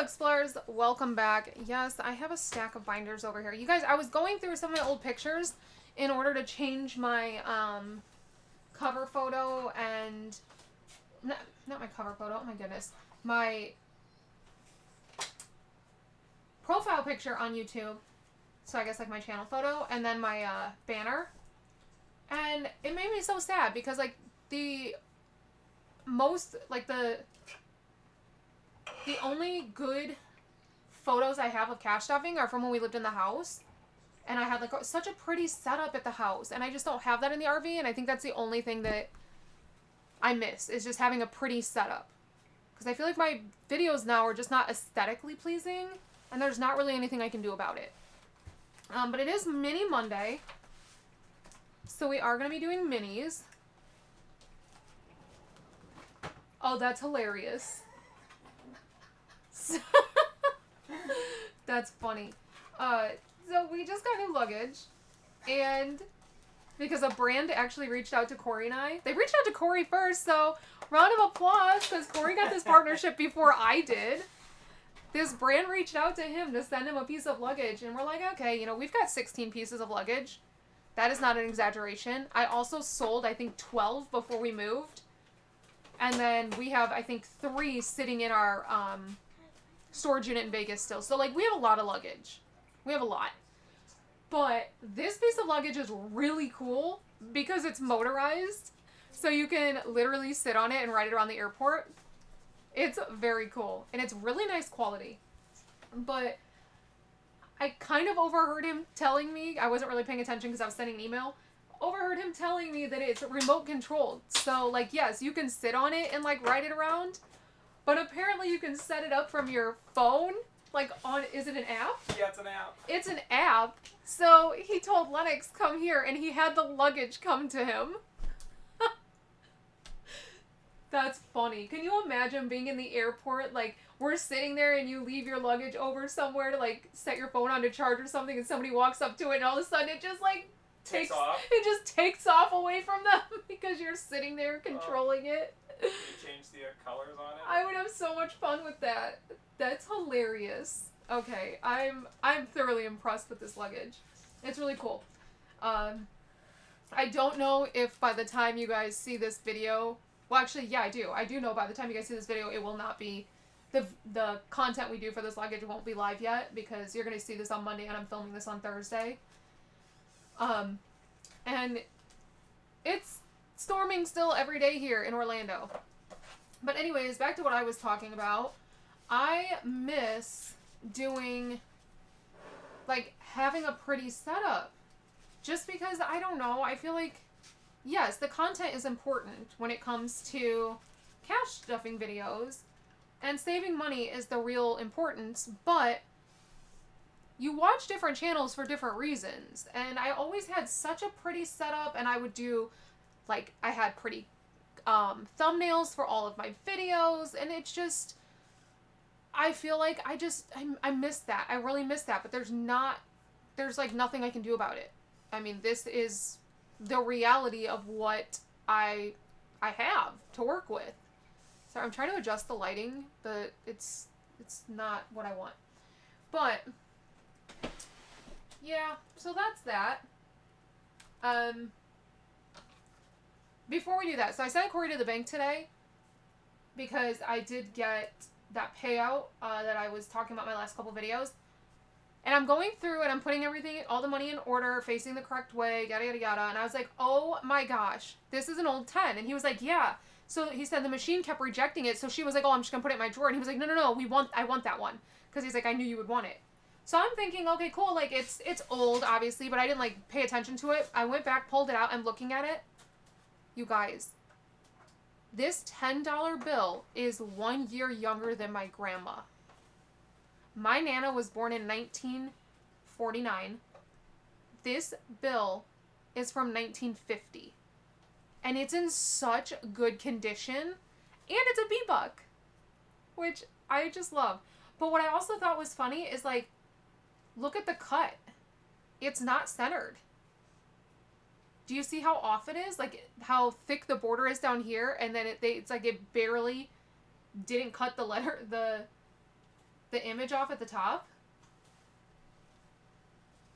Explorers, welcome back. Yes, I have a stack of binders over here. You guys, I was going through some of my old pictures in order to change my cover photo and... Not my cover photo, oh my goodness. My profile picture on YouTube. So I guess like my channel photo and then my banner. And it made me so sad because like the only good photos I have of cash stuffing are from when we lived in the house. And I had like such a pretty setup at the house. And I just don't have that in the RV. And I think that's the only thing that I miss is just having a pretty setup. Because I feel like my videos now are just not aesthetically pleasing. And there's not really anything I can do about it. But it is Mini Monday. So we are going to be doing minis. Oh, that's hilarious. That's funny. So we just got new luggage. And because a brand actually reached out to Corey and I. They reached out to Corey first, so round of applause because Corey got this partnership before I did. This brand reached out to him to send him a piece of luggage. And we're like, okay, you know, we've got 16 pieces of luggage. That is not an exaggeration. I also sold, I think, 12 before we moved. And then we have, I think, 3 sitting in our storage unit in Vegas still. So, like, we have a lot of luggage. We have a lot. But this piece of luggage is really cool because it's motorized. So you can literally sit on it and ride it around the airport. It's very cool. And it's really nice quality. But I kind of overheard him telling me, I wasn't really paying attention because I was sending an email, overheard him telling me that it's remote controlled. So, like, yes, you can sit on it and, like, ride it around. But apparently you can set it up from your phone. Like, on, is it an app? Yeah, it's an app. It's an app. So he told Lennox, come here, and he had the luggage come to him. That's funny. Can you imagine being in the airport, like, we're sitting there and you leave your luggage over somewhere to, like, set your phone on to charge or something, and somebody walks up to it and all of a sudden it just, like, takes off. It just takes off away from them because you're sitting there controlling it. You change the colors on it? I would have so much fun with that. That's hilarious. Okay, I'm thoroughly impressed with this luggage. It's really cool. I don't know if by the time you guys see this video... Well, actually, yeah, I do. I do know by the time you guys see this video, it will not be... The content we do for this luggage won't be live yet because you're going to see this on Monday and I'm filming this on Thursday. And it's storming still every day here in Orlando. But anyways, back to what I was talking about. I miss doing, like, having a pretty setup. Just because, I don't know, I feel like, yes, the content is important when it comes to cash stuffing videos. And saving money is the real importance, but you watch different channels for different reasons. And I always had such a pretty setup, and I would do, like, I had pretty thumbnails for all of my videos, and it's just, I feel like I miss that. I really miss that, but there's like nothing I can do about it. I mean, this is the reality of what I have to work with. So I'm trying to adjust the lighting, but it's not what I want. But yeah, so that's that. Before we do that, so I sent Corey to the bank today because I did get that payout that I was talking about in my last couple videos. And I'm going through and I'm putting everything, all the money in order, facing the correct way, yada, yada, yada. And I was like, oh my gosh, this is an old 10. And he was like, yeah. So he said the machine kept rejecting it. So she was like, oh, I'm just going to put it in my drawer. And he was like, no, I want that one. Because he's like, I knew you would want it. So I'm thinking, okay, cool. Like, it's old, obviously, but I didn't, like, pay attention to it. I went back, pulled it out. I'm looking at it. You guys, this $10 bill is 1 year younger than my grandma. My Nana was born in 1949. This bill is from 1950. And it's in such good condition. And it's a B-Buck, which I just love. But what I also thought was funny is, like, look at the cut. It's not centered. Do you see how off it is? Like, how thick the border is down here, and then it's like it barely didn't cut the letter, the image off at the top.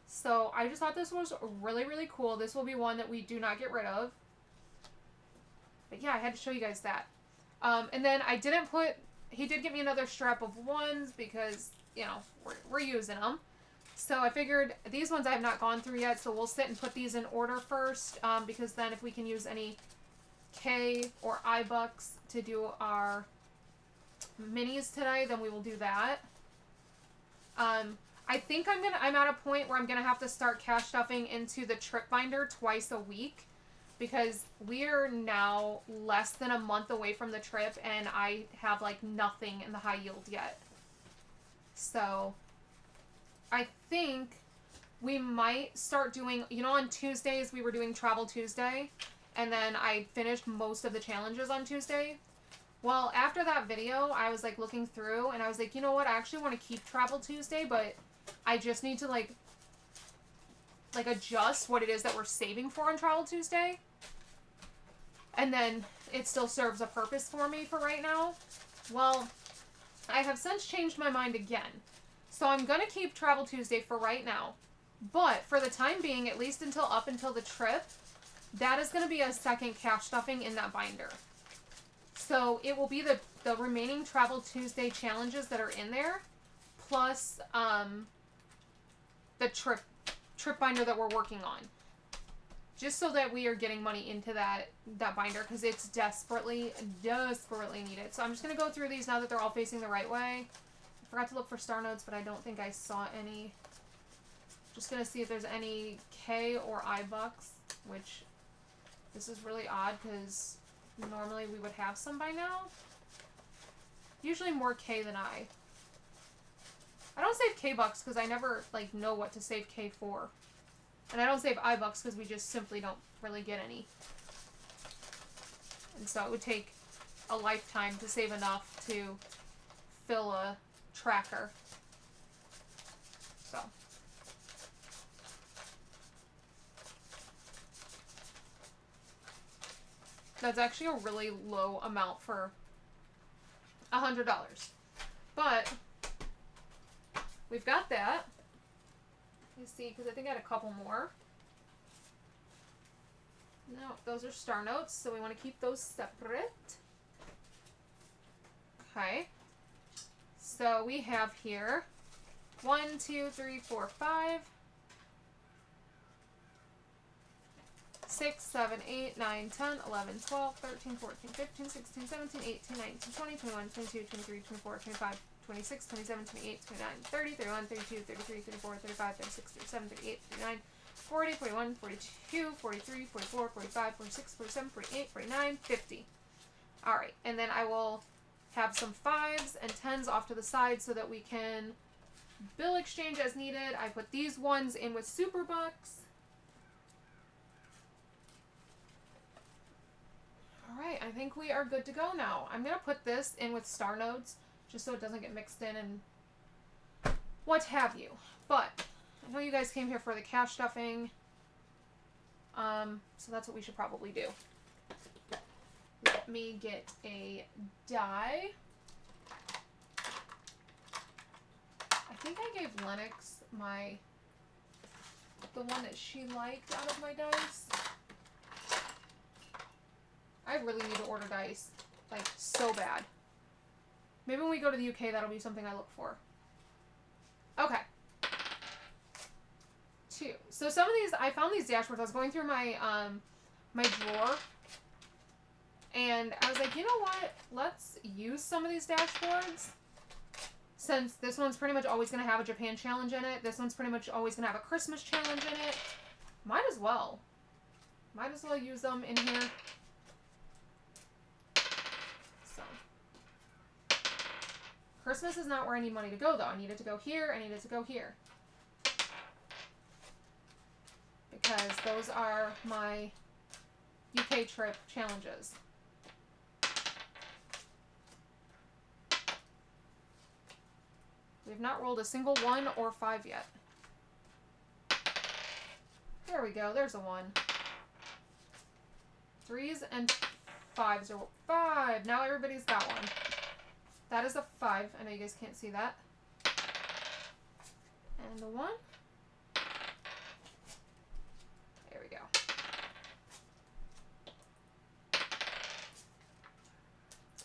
So I just thought this was really, really cool. This will be one that we do not get rid of. But yeah, I had to show you guys that. And then I didn't put... He did get me another strap of ones because, you know, we're using them. So I figured these ones I have not gone through yet, so we'll sit and put these in order first, because then if we can use any K or I bucks to do our minis today, then we will do that. I think I'm at a point where I'm gonna have to start cash stuffing into the trip binder twice a week, because we're now less than a month away from the trip and I have like nothing in the high yield yet. So I think we might start doing, you know, on Tuesdays we were doing Travel Tuesday, and then I finished most of the challenges on Tuesday. Well, after that video, I was like looking through and I was like, you know what, I actually want to keep Travel Tuesday, but I just need to like adjust what it is that we're saving for on Travel Tuesday. And then it still serves a purpose for me for right now. Well, I have since changed my mind again. So I'm going to keep Travel Tuesday for right now. But for the time being, at least up until the trip, that is going to be a second cash stuffing in that binder. So it will be the remaining Travel Tuesday challenges that are in there, plus the trip binder that we're working on. Just so that we are getting money into that binder, because it's desperately needed. So I'm just going to go through these now that they're all facing the right way. I forgot to look for star notes, but I don't think I saw any. Just going to see if there's any K or I bucks, which this is really odd because normally we would have some by now. Usually more K than I. I don't save K bucks because I never like know what to save K for. And I don't save I bucks because we just simply don't really get any. And so it would take a lifetime to save enough to fill a tracker. So. That's actually a really low amount for $100. But we've got that. Let's see, because I think I had a couple more. No, those are star notes, so we want to keep those separate. Okay. So we have here 1, 2, 3, 4, 5, 6, 7, 8, 9, 10, 11, 12, 13, 14, 15, 16, 17, 18, 19, 20, 21, 22, 23, 24, 25, 26, 27, 28, 29, 30, 31, 32, 33, 34, 35, 36, 37, 38, 39, 40, 41, 42, 43, 44, 45, 46, 47, 48, 49, 50. Alright, and then I will have some 5s and 10s off to the side so that we can bill exchange as needed. I put these ones in with Super Bucks. Alright, I think we are good to go now. I'm going to put this in with star nodes just so it doesn't get mixed in and what have you. But I know you guys came here for the cash stuffing, so that's what we should probably do. Let me get a die. I think I gave Lennox the one that she liked out of my dice. I really need to order dice, like, so bad. Maybe when we go to the UK, that'll be something I look for. Okay. 2. So some of these, I found these dashboards. I was going through my my drawer, and I was like, you know what? Let's use some of these dashboards. Since this one's pretty much always going to have a Japan challenge in it. This one's pretty much always going to have a Christmas challenge in it. Might as well. Might as well use them in here. So. Christmas is not where I need money to go, though. I need it to go here. I need it to go here. Because those are my UK trip challenges. We've not rolled a single 1 or 5 yet. There we go. There's a 1. 3s and 5s are 5. Now everybody's got one. That is a 5. I know you guys can't see that. And the 1. There we go.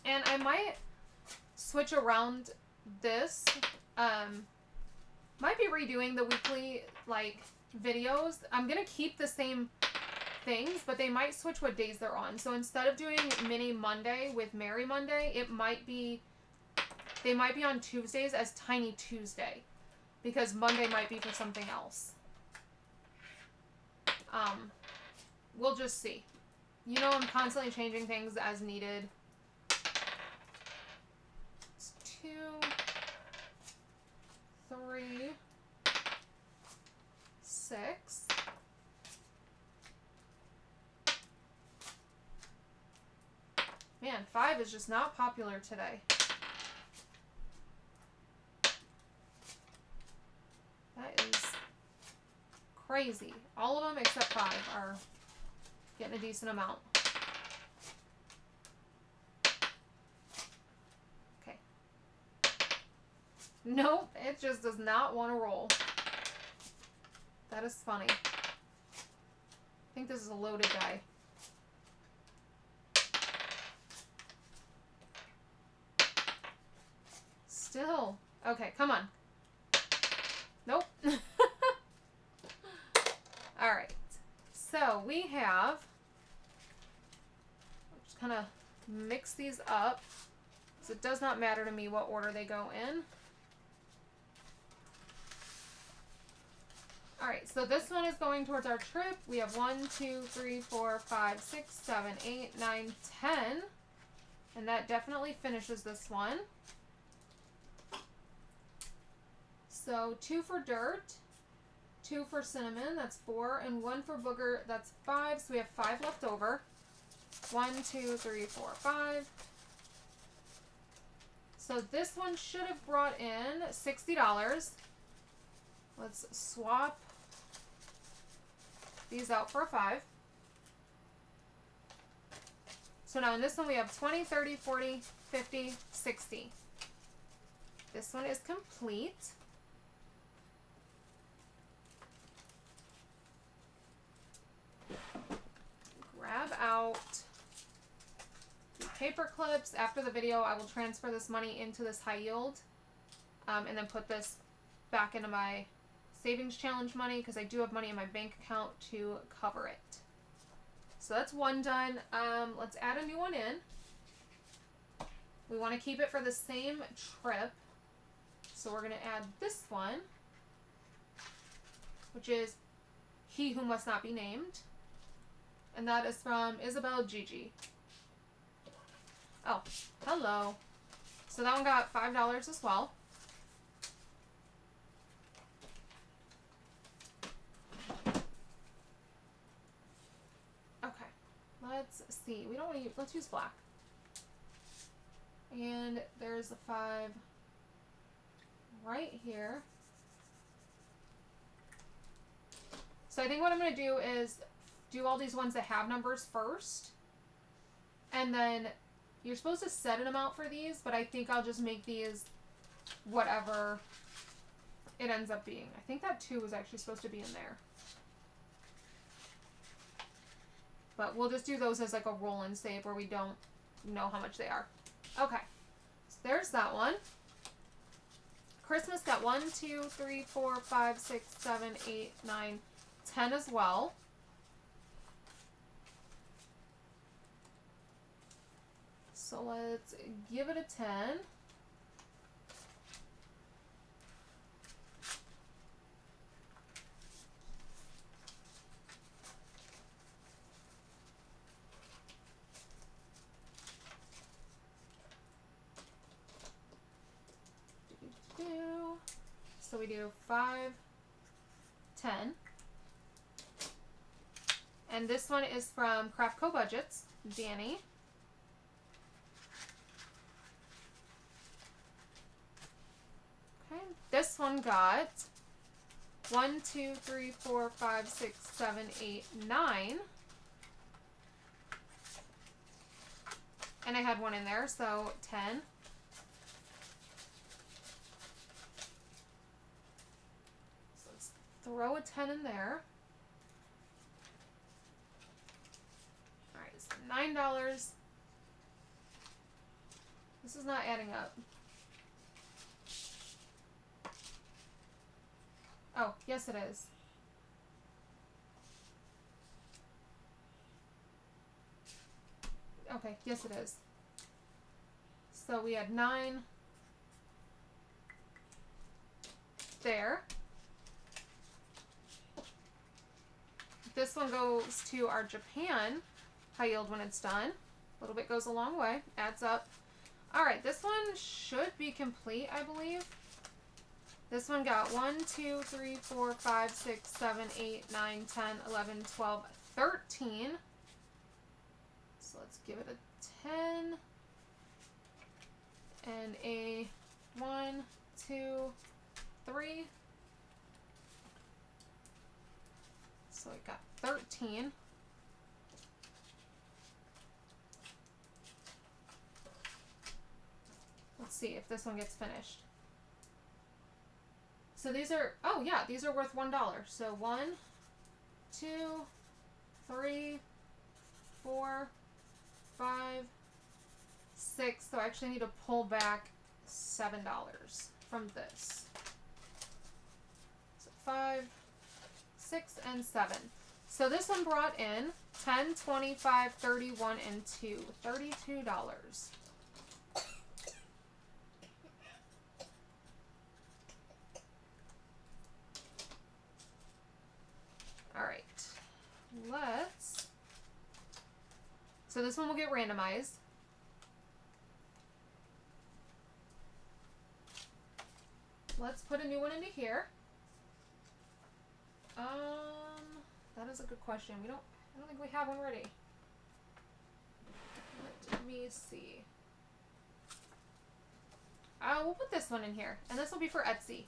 And I might switch around this. Might be redoing the weekly, like, videos. I'm going to keep the same things, but they might switch what days they're on. So instead of doing Mini Monday with Merry Monday, it might be, they might be on Tuesdays as Tiny Tuesday, because Monday might be for something else. We'll just see. You know, I'm constantly changing things as needed. It's 2, 3, 6. Man, 5 is just not popular today. That is crazy. All of them except 5 are getting a decent amount. Okay. Nope, it just does not want to roll. That is funny. I think this is a loaded die. Still. Okay, come on. Nope. Alright. So we have, just kind of mix these up. So it does not matter to me what order they go in. Alright, so this one is going towards our trip. We have 1, 2, 3, 4, 5, 6, 7, 8, 9, 10. And that definitely finishes this one. So 2 for dirt, 2 for cinnamon, that's 4, and 1 for booger, that's 5. So we have 5 left over. 1, 2, 3, 4, 5. So this one should have brought in $60. Let's swap these out for a 5. So now in this one we have 20, 30, 40, 50, 60. This one is complete. Grab out the paper clips. After the video, I will transfer this money into this high yield, and then put this back into my savings challenge money, because I do have money in my bank account to cover it. So that's one done. Let's add a new one in. We want to keep it for the same trip, so we're going to add this one, which is He Who Must Not Be Named. And that is from Isabel Gigi. Oh, hello. So that one got $5 as well. Okay, let's see. We don't want to use, let's use black. And there's the 5 right here. So I think what I'm going to do is do all these ones that have numbers first. And then you're supposed to set an amount for these, but I think I'll just make these whatever it ends up being. I think that 2 was actually supposed to be in there. But we'll just do those as like a roll and save where we don't know how much they are. Okay, so there's that one. Christmas got 1, 2, 3, 4, 5, 6, 7, 8, 9, 10 as well. So let's give it a 10. So we do 5, 10. And this one is from Craft Co Budgets, Danny. Okay, this one got 1, 2, 3, 4, 5, 6, 7, 8, 9. And I had 1 in there, so 10. throw a 10 in there. Alright, so $9. This is not adding up. Oh, yes it is. Okay, yes it is. So we had 9 there. This one goes to our Japan high yield when it's done. A little bit goes a long way, adds up. Alright, this one should be complete, I believe. This one got 1, 2, 3, 4, 5, 6, 7, 8, 9, 10, 11, 12, 13. So let's give it a 10. And a 1, 2, 3. So it got 13. Let's see if this one gets finished. So these are, oh yeah, these are worth $1. So 1, 2, 3, 4, 5, 6. So I actually need to pull back $7 from this. So 5, 6, and 7. So this one brought in 10, 25, 31, and 2. $32. Alright. Let's... So this one will get randomized. Let's put a new one into here. That is a good question. I don't think we have one ready. Let me see. We'll put this one in here, and this will be for Etsy.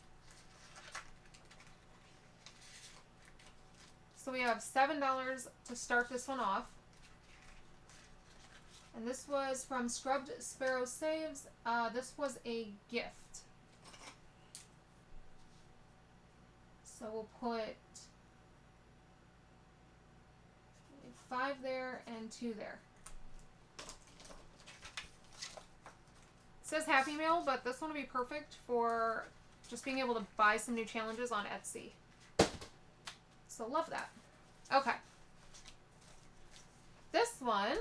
So we have $7 to start this one off. And this was from Scrubbed Sparrow Saves. This was a gift. So we'll put 5 there and 2 there. It says Happy Meal, but this one will be perfect for just being able to buy some new challenges on Etsy. So love that. Okay. This one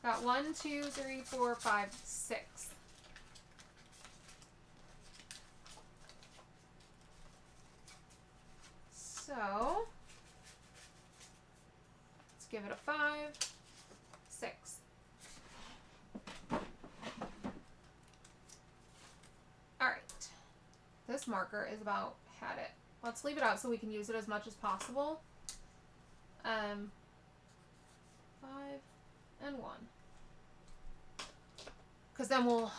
got 1, 2, 3, 4, 5, 6. So let's give it a 5, 6. All right. This marker is about had it. Let's leave it out so we can use it as much as possible. 5 and 1. Because then we'll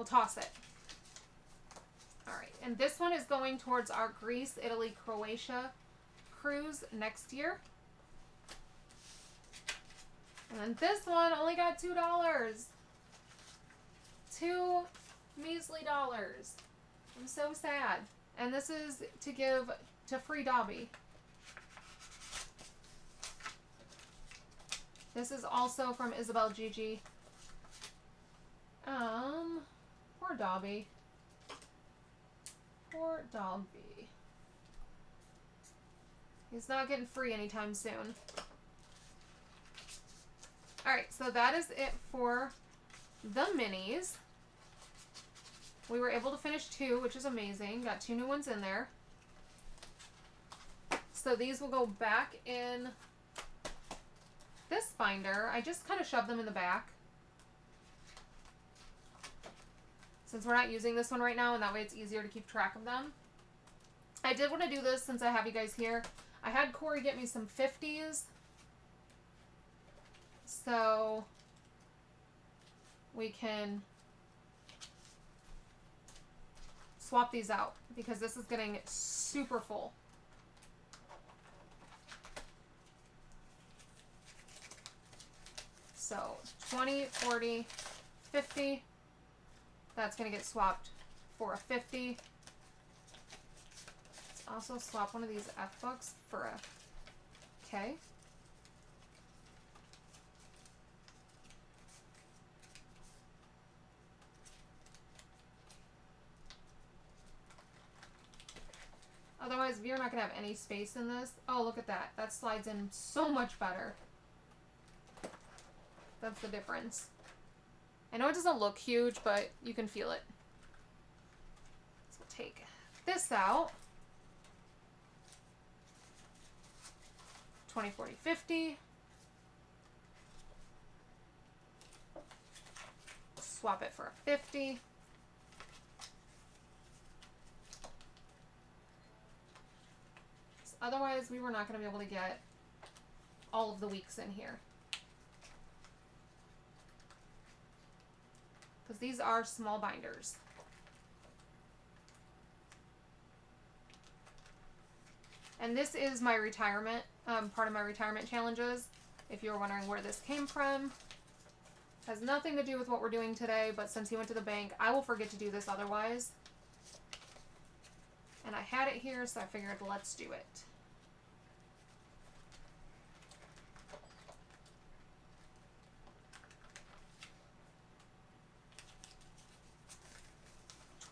toss it. All right, and this one is going towards our Greece, Italy, Croatia cruise next year. And then this one only got $2. $2 measly dollars. I'm so sad. And this is to give to Free Dobby. This is also from Isabel Gigi. Poor Dobby. Poor Dobby. He's not getting free anytime soon. Alright, so that is it for the minis. We were able to finish 2, which is amazing. Got 2 new ones in there. So these will go back in this binder. I just kind of shoved them in the back, since we're not using this one right now, and that way it's easier to keep track of them. I did want to do this since I have you guys here. I had Corey get me some 50s. So we can swap these out because this is getting super full. So 20, 40, 50. That's going to get swapped for a 50. also swap one of these F books for a K. Otherwise, we are not going to have any space in this. Oh, look at that. That slides in so much better. That's the difference. I know it doesn't look huge, but you can feel it. So we'll take this out. 20, 40, 50. Swap it for a 50. Otherwise, we were not going to be able to get all of the weeks in here. Because these are small binders. And this is my retirement, part of my retirement challenges. If you were wondering where this came from. Has nothing to do with what we're doing today, but since he went to the bank, I will forget to do this otherwise. And I had it here, so I figured let's do it.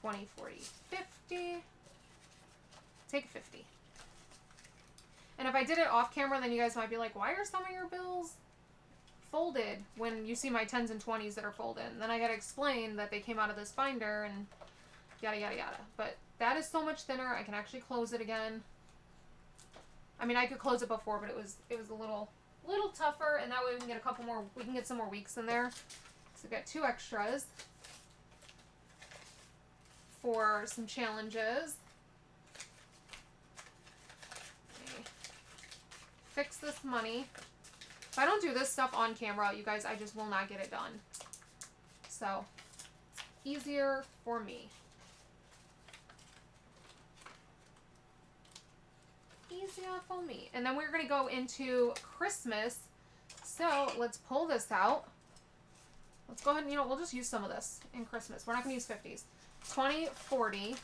$20, $40, $50. Take 50. And if I did it off camera, then you guys might be like, why are some of your bills folded when you see my 10s and 20s that are folded? And then I gotta explain that they came out of this binder and yada yada yada. But that is so much thinner. I can actually close it again. I mean, I could close it before, but it was a little tougher, and that way we can get a couple more. We can get some more weeks in there. So we've got 2 extras for some challenges. Fix this money. If I don't do this stuff on camera, you guys, I just will not get it done. So, easier for me. Easier for me. And then we're going to go into Christmas. So, let's pull this out. Let's go ahead and, we'll just use some of this in Christmas. We're not going to use 50s. 20, 40.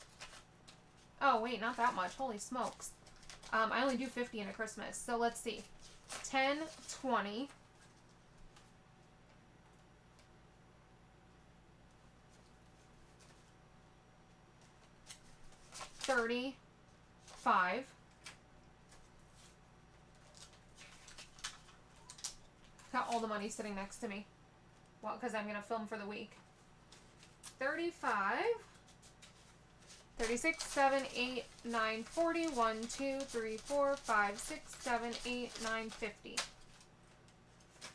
Oh, wait, not that much. Holy smokes. I only do 50 in a Christmas. So let's see. 10, 20. 35. Got all the money sitting next to me. Well, because I'm going to film for the week. 35. 36, 7, 8, 9, 40, 1, 2, 3, 4, 5, 6, 7, 8, 9, 50.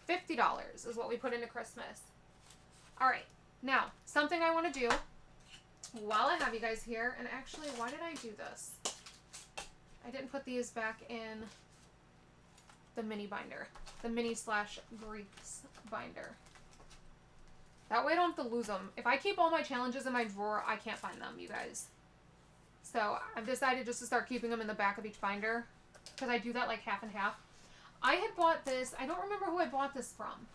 $50 is what we put into Christmas. Alright, now, something I want to do while I have you guys here, and actually, why did I do this? I didn't put these back in the mini binder. The mini/Greeks binder. That way I don't have to lose them. If I keep all my challenges in my drawer, I can't find them, you guys. So I've decided just to start keeping them in the back of each binder, because I do that like half and half. I had bought this. I don't remember who I bought this from,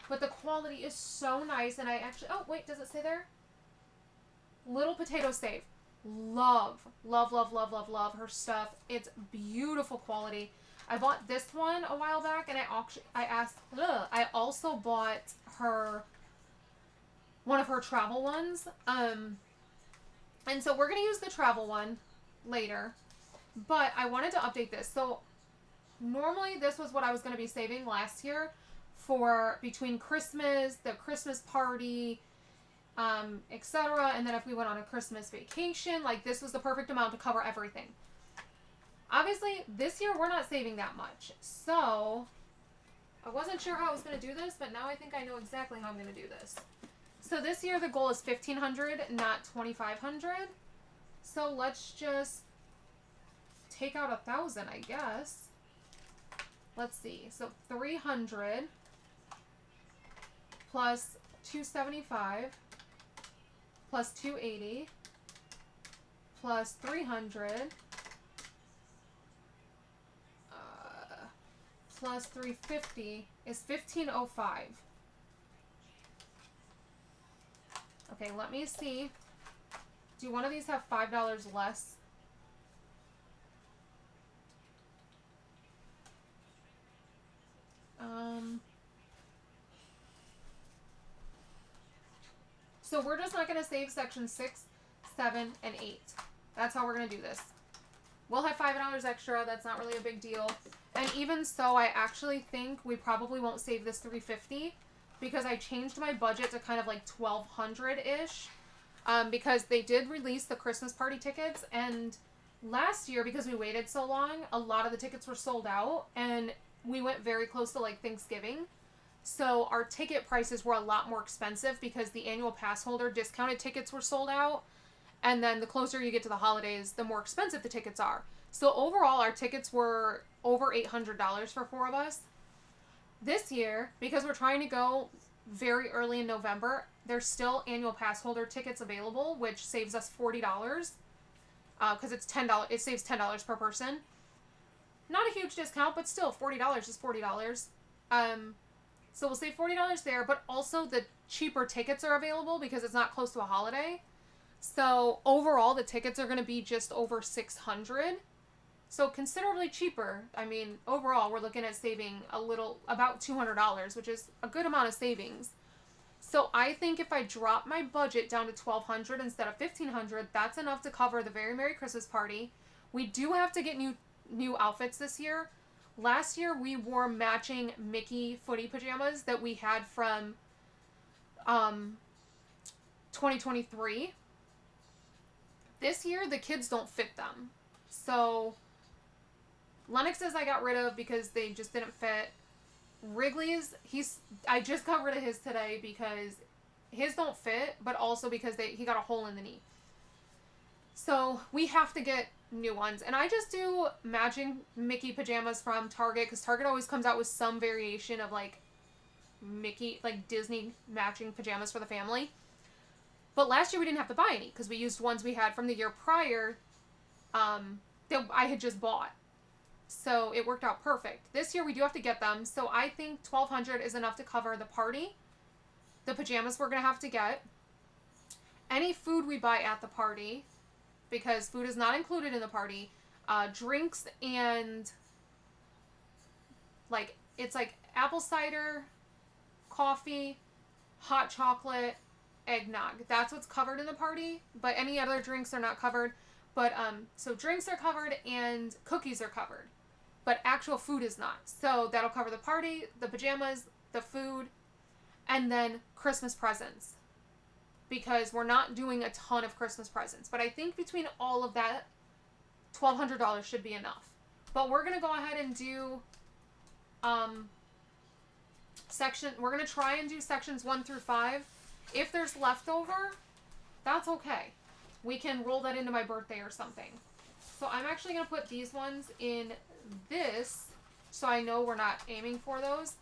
but the quality is so nice. And I actually, oh wait, does it say there? Little Potato Save. Love, love, love, love, love, love her stuff. It's beautiful quality. I bought this one a while back, and I also bought her one of her travel ones. And so we're going to use the travel one later, but I wanted to update this. So normally this was what I was going to be saving last year for between Christmas, the Christmas party, etc. And then if we went on a Christmas vacation, like this was the perfect amount to cover everything. Obviously this year we're not saving that much. So I wasn't sure how I was going to do this, but now I think I know exactly how I'm going to do this. So this year the goal is $1,500, not $2,500. So let's just take out 1,000, I guess. Let's see. So 300 plus 275 plus 280 plus 300 plus 350 is 1,505. Okay, let me see. Do one of these have $5 less? So we're just not going to save section 6, 7, and 8. That's how we're going to do this. We'll have $5 extra. That's not really a big deal. And even so, I actually think we probably won't save this $350 because I changed my budget to kind of like $1,200-ish because they did release the Christmas party tickets. And last year, because we waited so long, a lot of the tickets were sold out. And we went very close to like Thanksgiving. So our ticket prices were a lot more expensive because the annual pass holder discounted tickets were sold out. And then the closer you get to the holidays, the more expensive the tickets are. So overall, our tickets were over $800 for 4 of us. This year, because we're trying to go very early in November, there's still annual pass holder tickets available, which saves us $40 because it's $10. It saves $10 per person. Not a huge discount, but still $40 is $40. So we'll save $40 there, but also the cheaper tickets are available because it's not close to a holiday. So overall, the tickets are going to be just over $600. So considerably cheaper. I mean, overall, we're looking at saving about $200, which is a good amount of savings. So I think if I drop my budget down to $1,200 instead of $1,500, that's enough to cover the Very Merry Christmas Party. We do have to get new outfits this year. Last year, we wore matching Mickey footy pajamas that we had from 2023. This year, the kids don't fit them. So, Lennox's I got rid of because they just didn't fit. Wrigley's, I just got rid of his today because his don't fit, but also because he got a hole in the knee. So, we have to get new ones. And I just do matching Mickey pajamas from Target because Target always comes out with some variation of like Mickey, like Disney matching pajamas for the family. But last year we didn't have to buy any because we used ones we had from the year prior that I had just bought. So it worked out perfect. This year we do have to get them. So I think $1,200 is enough to cover the party, the pajamas we're going to have to get, any food we buy at the party, because food is not included in the party, drinks and it's like apple cider, coffee, hot chocolate, eggnog. That's what's covered in the party, but any other drinks are not covered. But so drinks are covered and cookies are covered, but actual food is not. So that'll cover the party, the pajamas, the food, and then Christmas presents, because we're not doing a ton of Christmas presents. But I think between all of that, $1,200 should be enough. But we're going to go ahead and do we're going to try and do sections 1 through 5. If there's leftover, that's okay. We can roll that into my birthday or something. So I'm actually going to put these ones in this so I know we're not aiming for those.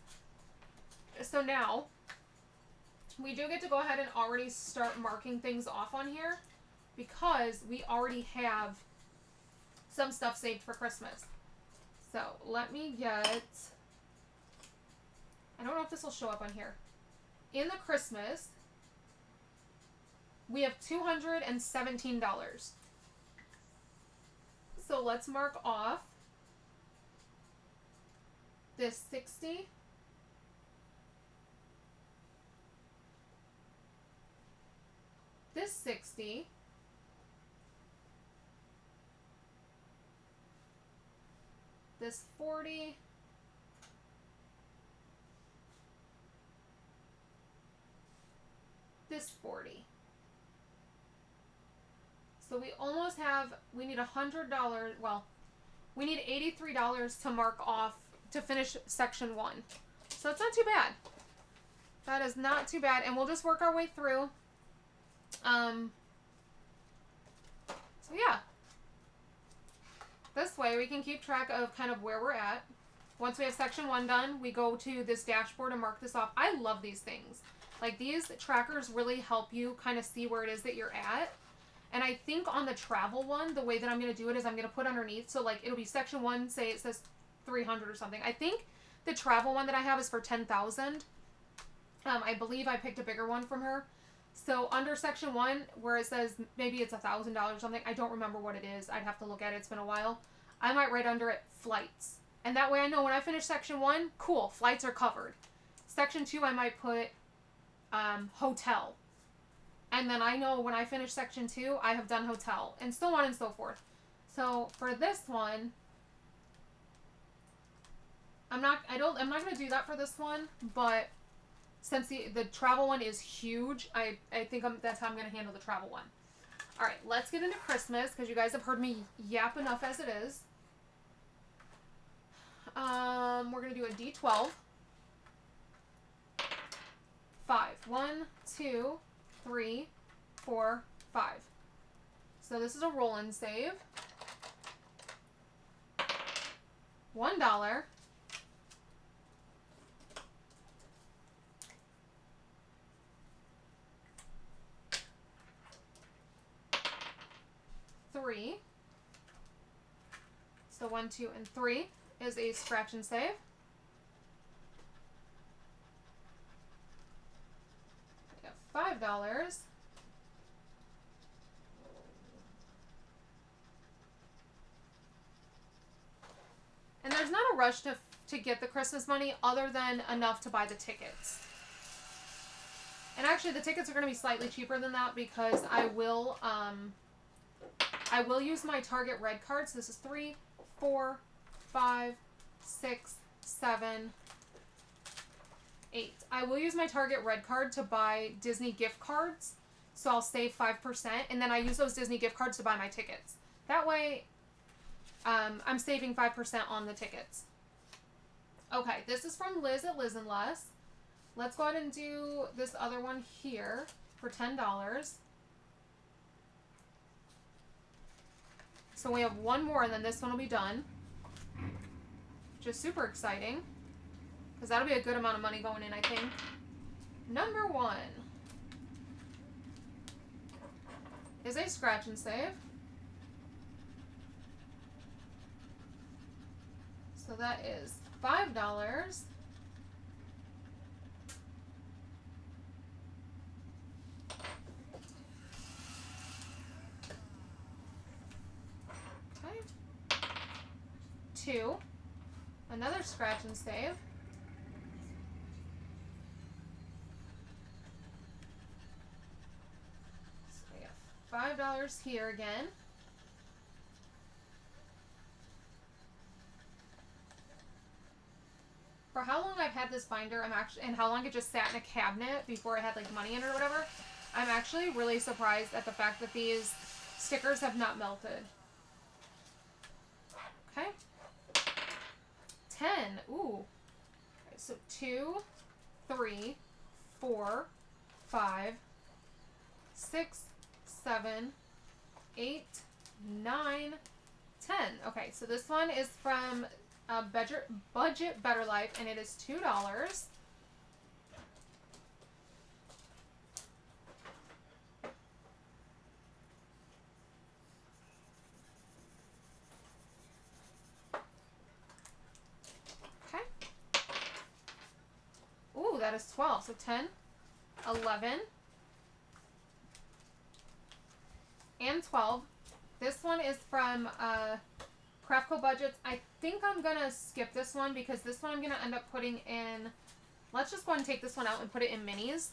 So now we do get to go ahead and already start marking things off on here because we already have some stuff saved for Christmas. So let me get, I don't know if this will show up on here. In the Christmas, we have $217. So let's mark off this 60. This 60, this 40, this 40. So we almost have, we need $100, well, we need $83 to mark off to finish section 1. So it's not too bad. That is not too bad, and we'll just work our way through. So yeah, this way we can keep track of kind of where we're at. Once we have section 1 done, we go to this dashboard and mark this off. I love these things. Like, these trackers really help you kind of see where it is that you're at. And I think on the travel one, the way that I'm going to do it is I'm going to put underneath, so like it'll be section 1, say it says 300 or something. I think the travel one that I have is for 10,000. I believe I picked a bigger one from her. So under section 1, where it says maybe it's $1,000 or something, I don't remember what it is. I'd have to look at it. It's been a while. I might write under it flights. And that way I know when I finish section 1, cool, flights are covered. Section 2, I might put hotel. And then I know when I finish section 2, I have done hotel. And so on and so forth. So for this one, I'm not going to do that for this one, but since the travel one is huge, I think that's how I'm going to handle the travel one. All right, let's get into Christmas because you guys have heard me yap enough as it is. We're going to do a D12. 5. 1, 2, 3, 4, 5. So this is a roll and save. $1. $3. So 1, 2, and 3 is a scratch and save. We have $5. And there's not a rush to get the Christmas money other than enough to buy the tickets. And actually the tickets are going to be slightly cheaper than that because I will use my Target red card. So this is 3, 4, 5, 6, 7, 8. I will use my Target red card to buy Disney gift cards. So I'll save 5% and then I use those Disney gift cards to buy my tickets. That way I'm saving 5% on the tickets. Okay, this is from Liz at Liz and Less. Let's go ahead and do this other one here for $10. So we have one more and then this one will be done. Which is super exciting. Because that'll be a good amount of money going in, I think. Number 1 is a scratch and save. So that is $5. Okay. 2. Another scratch and save. So we have $5 here again. For how long I've had this binder, and how long it just sat in a cabinet before I had like money in it or whatever, I'm actually really surprised at the fact that these stickers have not melted. Okay. 10. Ooh. Okay, so 2, 3, 4, 5, 6, 7, 8, 9, 10. Okay, so this one is from Budget Better Life, and it is $2. Okay. Ooh, that is 12. So 10, 11, and 12. This one is from Craftco Budgets. I think I'm going to skip this one because this one I'm going to end up putting in... Let's just go ahead and take this one out and put it in minis.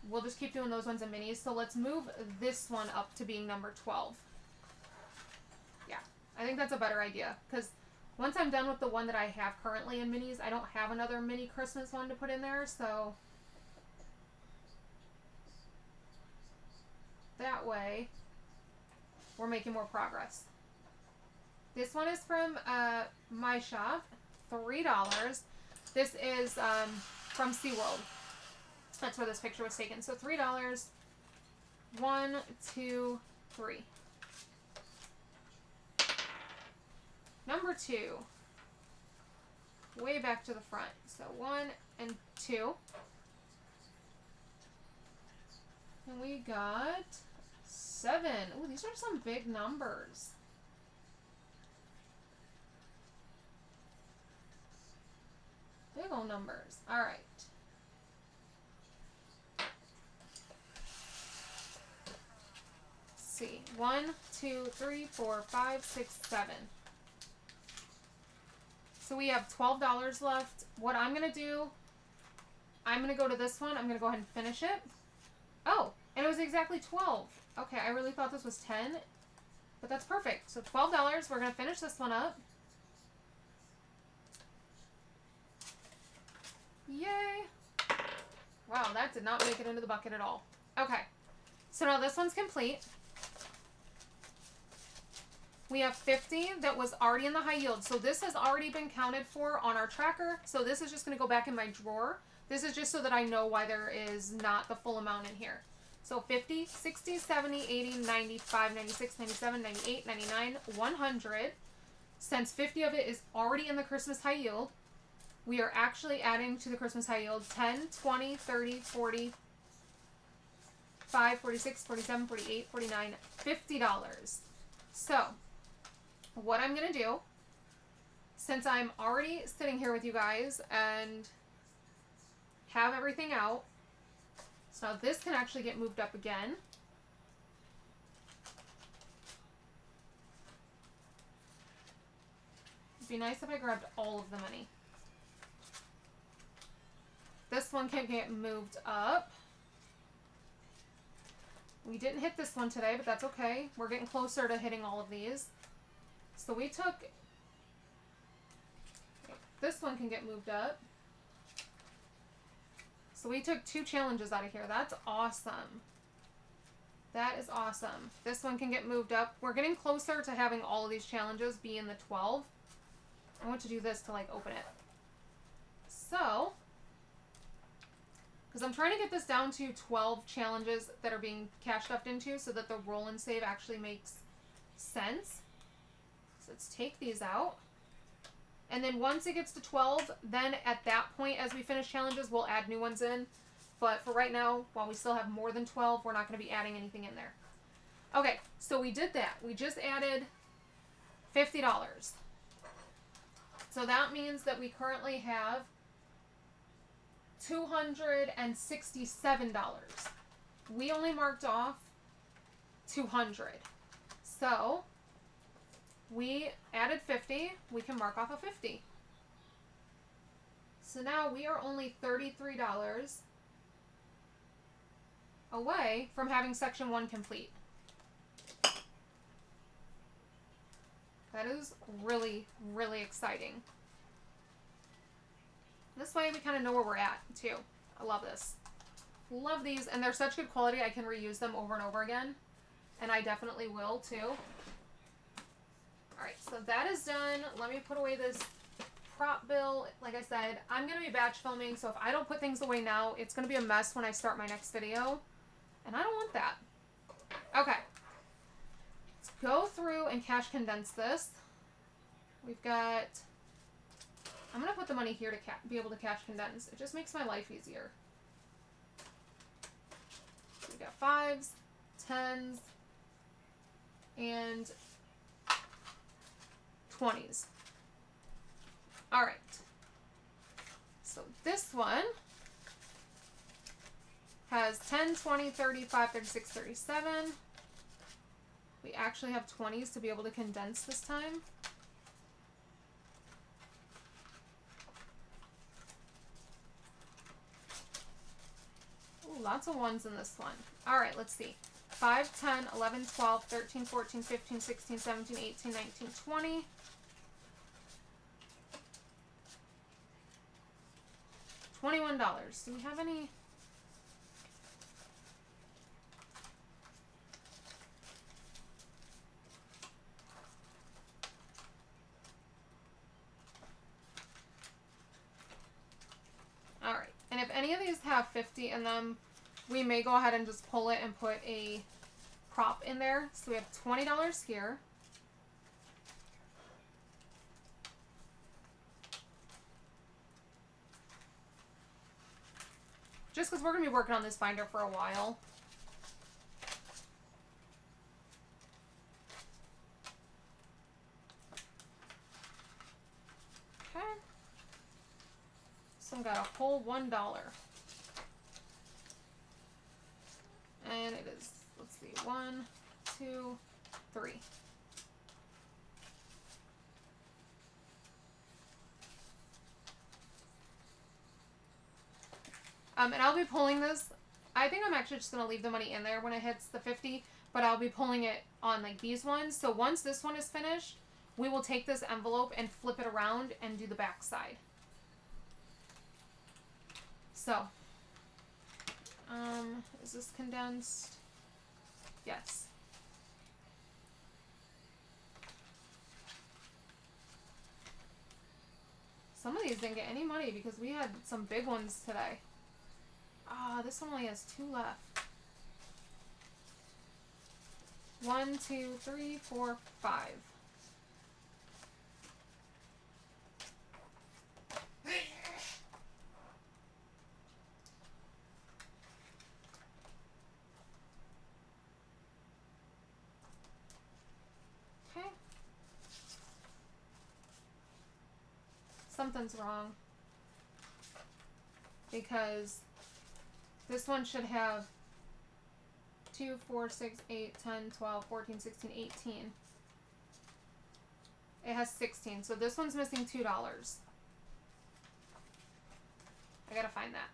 We'll just keep doing those ones in minis. So let's move this one up to being number 12. Yeah, I think that's a better idea because once I'm done with the one that I have currently in minis, I don't have another mini Christmas one to put in there, so that way we're making more progress. This one is from my shop, $3. This is from SeaWorld. That's where this picture was taken. So $3. 1, 2, 3. Number 2. Way back to the front. So 1 and 2. And we got 7. Ooh, these are some big numbers. Big old numbers. All right. see. 1, 2, 3, 4, 5, 6, 7. So we have $12 left. What I'm going to do, I'm going to go to this one. I'm going to go ahead and finish it. Oh, and it was exactly 12. Okay, I really thought this was 10, but that's perfect. So $12. We're going to finish this one up. Yay. Wow, that did not make it into the bucket at all. Okay, so now this one's complete. We have 50 that was already in the high yield. So this has already been counted for on our tracker. So this is just going to go back in my drawer. This is just so that I know why there is not the full amount in here. So 50, 60, 70, 80, 95, 96, 97, 98, 99, 100. Since 50 of it is already in the Christmas high yield, we are actually adding to the Christmas high yield 10, 20, 30, 40, 5, 46, 47, 48, 49, $50. So what I'm going to do, since I'm already sitting here with you guys and have everything out, so now this can actually get moved up again. It'd be nice if I grabbed all of the money. This one can get moved up. We didn't hit this one today, but that's okay. We're getting closer to hitting all of these. So we took... This one can get moved up. So we took 2 challenges out of here. That's awesome. That is awesome. This one can get moved up. We're getting closer to having all of these challenges be in the 12. I want to do this to like open it. So... because I'm trying to get this down to 12 challenges that are being cash stuffed into so that the roll and save actually makes sense. So let's take these out. And then once it gets to 12, then at that point, as we finish challenges, we'll add new ones in. But for right now, while we still have more than 12, we're not going to be adding anything in there. Okay, so we did that. We just added $50. So that means that we currently have $267. We only marked off 200. So we added 50. We can mark off a 50. So now we are only $33 away from having section 1 complete. That is really, really exciting. This way we kind of know where we're at, too. I love this. Love these, and they're such good quality I can reuse them over and over again. And I definitely will, too. Alright, so that is done. Let me put away this prop bill. Like I said, I'm going to be batch filming, so if I don't put things away now, it's going to be a mess when I start my next video. And I don't want that. Okay. Let's go through and cash condense this. We've got... I'm going to put the money here to be able to cash condense. It just makes my life easier. So we got 5s, 10s, and 20s. Alright. So this one has 10, 20, 35, 36, 37. We actually have 20s to be able to condense this time. Ooh, lots of 1s in this one. Alright, let's see. 5, 10, 11, 12, 13, 14, 15, 16, 17, 18, 19, 20. $21. Do we have any? Alright, and if any of these have 50 in them, we may go ahead and just pull it and put a prop in there. So we have $20 here. Just because we're going to be working on this binder for a while. Okay. So I've got a whole $1. And it is, let's see, 1, 2, 3. And I'll be pulling this. I think I'm actually just going to leave the money in there when it hits the 50, but I'll be pulling it on like these ones. So once this one is finished, we will take this envelope and flip it around and do the back side. So, is this condensed? Yes. Some of these didn't get any money because we had some big ones today. Ah, this one only has 2 left. 1, 2, 3, 4, 5. Okay. Something's wrong. Because this one should have 2, 4, 6, 8, 10, 12, 14, 16, 18. It has 16. So this one's missing $2. I gotta find that.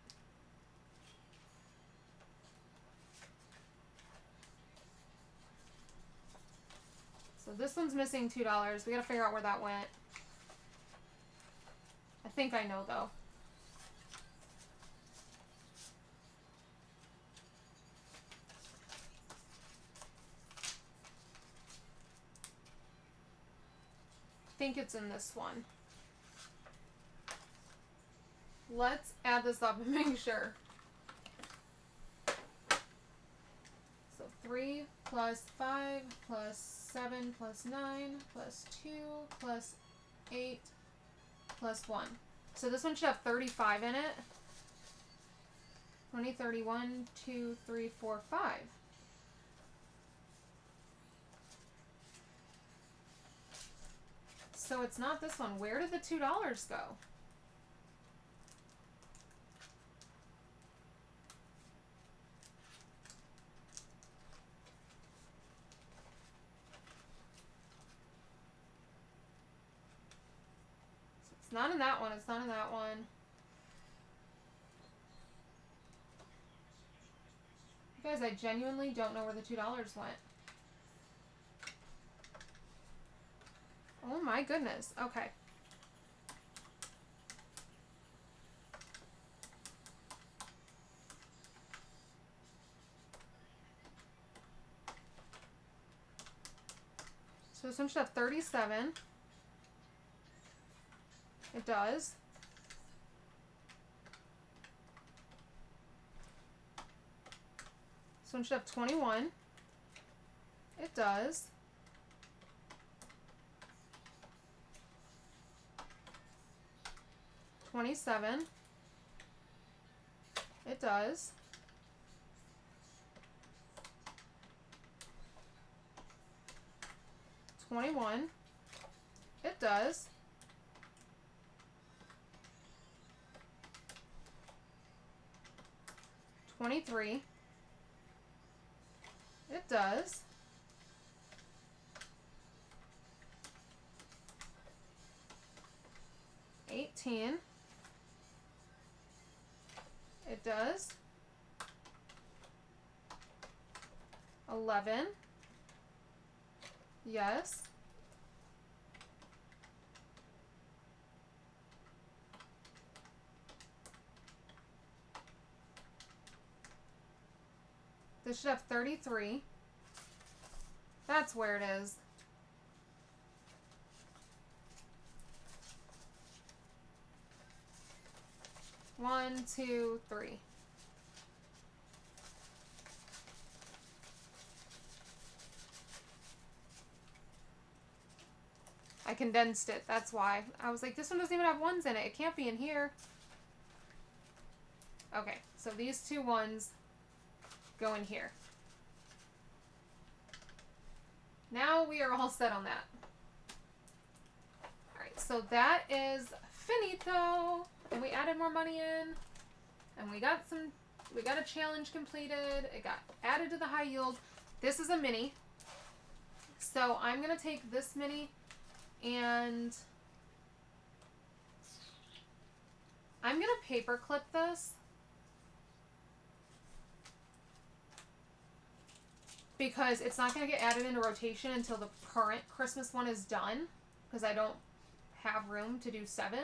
So this one's missing $2. We gotta figure out where that went. I think I know though. I think it's in this one. Let's add this up and make sure. So 3 plus 5 plus 7 plus 9 plus 2 plus 8 plus 1. So this one should have 35 in it. 20, 30, 1, 2, 3, 4, 5. So it's not this one. Where did the $2 go? So it's not in that one. It's not in that one. You guys, I genuinely don't know where the $2 went. Oh my goodness. Okay. So this one should have 37. It does. This one should have 21. It does. $27. It does. $21. It does. $23. It does. $18. It does. 11. Yes. This should have 33. That's where it is. One, two, three. I condensed it. That's why. I was like, this one doesn't even have ones in it. It can't be in here. Okay, so these 2 ones go in here. Now we are all set on that. Alright, so that is finito. And we added more money in. And we got a challenge completed. It got added to the high yield. This is a mini. So I'm going to take this mini and I'm going to paper clip this because it's not going to get added into rotation until the current Christmas one is done, because I don't have room to do 7,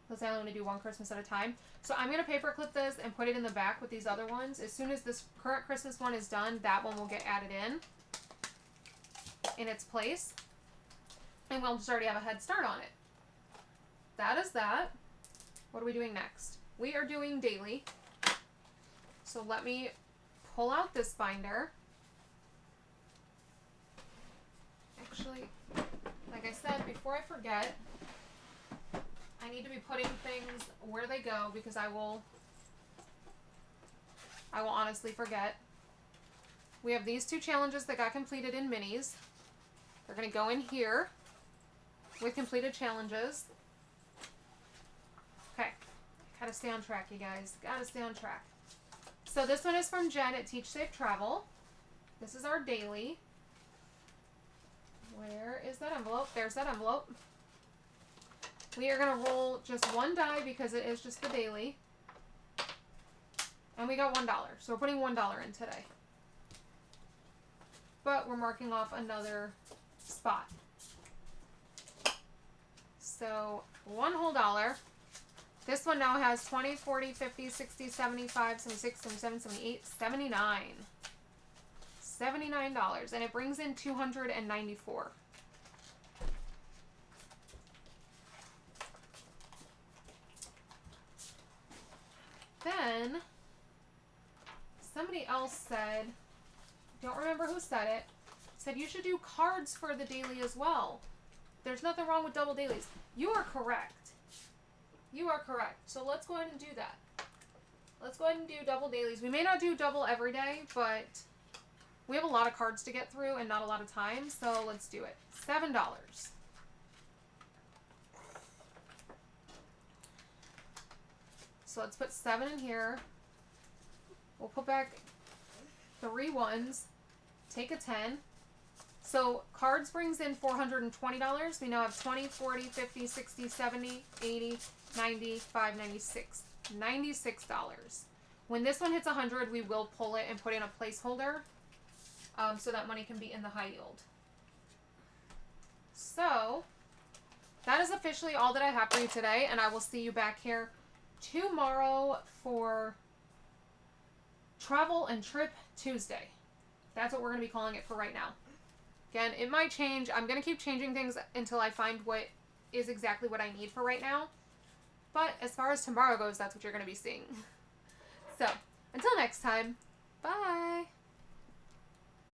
because I only do one Christmas at a time. So I'm going to paper clip this and put it in the back with these other ones. As soon as this current Christmas one is done, that one will get added in its place, and we'll just already have a head start on it. That is that. What are we doing next? We are doing daily. So let me pull out this binder. Actually, like I said, before I forget, I need to be putting things where they go, because I will honestly forget. We have these 2 challenges that got completed in minis. They're going to go in here with completed challenges. Okay. Gotta stay on track, you guys. Gotta stay on track. So this one is from Jen at Teach Safe Travel. This is our daily. Where is that envelope? There's that envelope. We are going to roll just 1 die because it is just the daily. And we got $1. So we're putting $1 in today. But we're marking off another spot. So 1 whole dollar. This one now has 20, 40, 50, 60, 75, 76, 77, 78, 79. $79. And it brings in $294. Then somebody else said, don't remember who said it, said you should do cards for the daily as well. There's nothing wrong with double dailies. You are correct. You are correct. So let's go ahead and do that. Let's go ahead and do double dailies. We may not do double every day, but we have a lot of cards to get through and not a lot of time, so let's do it. $7. So let's put 7 in here. We'll put back 3 ones. Take a 10. So cards brings in $420. We now have 20, 40, 50, 60, 70, 80, 95, 96. $96. When this one hits 100, we will pull it and put in a placeholder so that money can be in the high yield. So that is officially all that I have for you today, and I will see you back here tomorrow for Travel and Trip Tuesday. That's what we're going to be calling it for right now. Again, it might change. I'm going to keep changing things until I find what is exactly what I need for right now. But as far as tomorrow goes, that's what you're going to be seeing. So, until next time,